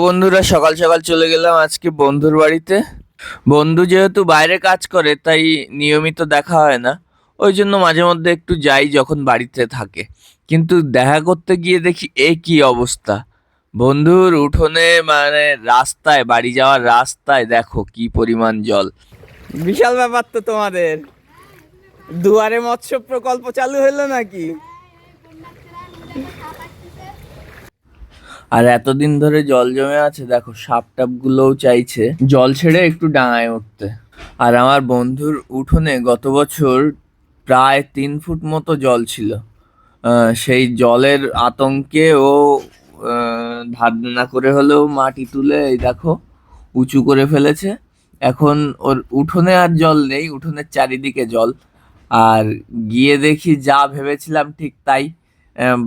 বন্ধুরা, সকাল সকাল চলে গেলাম আজকে বন্ধুর বাড়িতে। বন্ধু যেহেতু বাইরে কাজ করে তাই নিয়মিত দেখা হয় না। ওই জন্য মাঝে মধ্যে একটু যাই যখন বাড়িতে থাকে। কিন্তু দেখা করতে গিয়ে দেখি কি অবস্থা! বন্ধুর উঠোনে মানে রাস্তায়, বাড়ি যাওয়ার রাস্তায় দেখো কি পরিমাণ জল। বিশাল ব্যাপার তো তোমাদের। দুয়ারে মৎস্য প্রকল্প চালু হলো নাকি? আর এতদিন ধরে জল জমে আছে, দেখো সাপ টাপ গুলোও চাইছে জল ছেড়ে একটু ডাঙায় উঠতে। আর আমার বন্ধুর উঠোনে গত বছর প্রায় 3 ফুট মতো জল ছিল। সেই জলের আতঙ্কে ও ধার দেনা করে হলেও মাটি তুলে এই দেখো উঁচু করে ফেলেছে। এখন ওর উঠোনে আর জল নেই, উঠোনের চারিদিকে জল। আর গিয়ে দেখি যা ভেবেছিলাম ঠিক তাই।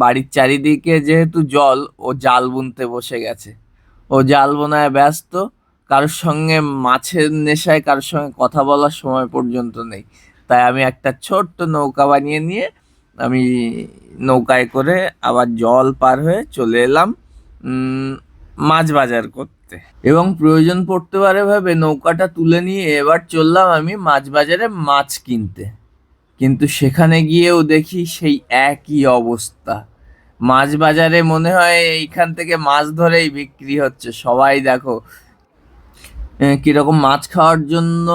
বাড়ির চারিদিকে যেহেতু জল, ও জাল বুনতে বসে গেছে। ও জাল বোনায় ব্যস্ত। কারোর সঙ্গে মাছের নেশায় কারোর সঙ্গে কথা বলার সময় পর্যন্ত নেই। তাই আমি একটা ছোট্ট নৌকা বানিয়ে নিয়ে আমি নৌকায় করে আবার জল পার হয়ে চলে এলাম মাছ বাজার করতে। এবং প্রয়োজন পড়তে পারে ভাবে নৌকাটা তুলে নিয়ে এবার চললাম আমি মাছ বাজারে মাছ কিনতে। কিন্তু সেখানে গিয়েও দেখি সেই একই অবস্থা। মাছ বাজারে মনে হয় এইখান থেকে মাছ ধরেই বিক্রি হচ্ছে। সবাই দেখো কিরকম মাছ খাওয়ার জন্য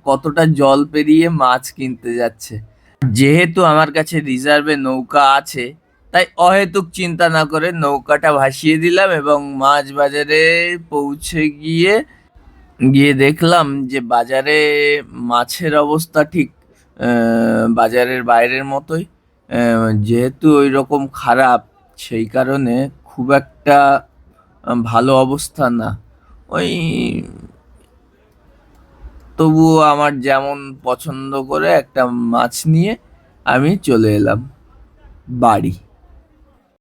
কতটা জল পেরিয়ে মাছ কিনতে যাচ্ছে। যেহেতু আমার কাছে রিজার্ভে নৌকা আছে, তাই অহেতুক চিন্তা না করে নৌকাটা ভাসিয়ে দিলাম এবং মাছ বাজারে পৌঁছে গিয়ে গিয়ে দেখলাম যে বাজারে মাছের অবস্থা ঠিক বাজারের বাইরের মতোই। যেহেতু ওই রকম খারাপ, সেই কারণে খুব একটা ভালো অবস্থা না। ওই তবুও আমার যেমন পছন্দ করে একটা মাছ নিয়ে আমি চলে এলাম বাড়ি।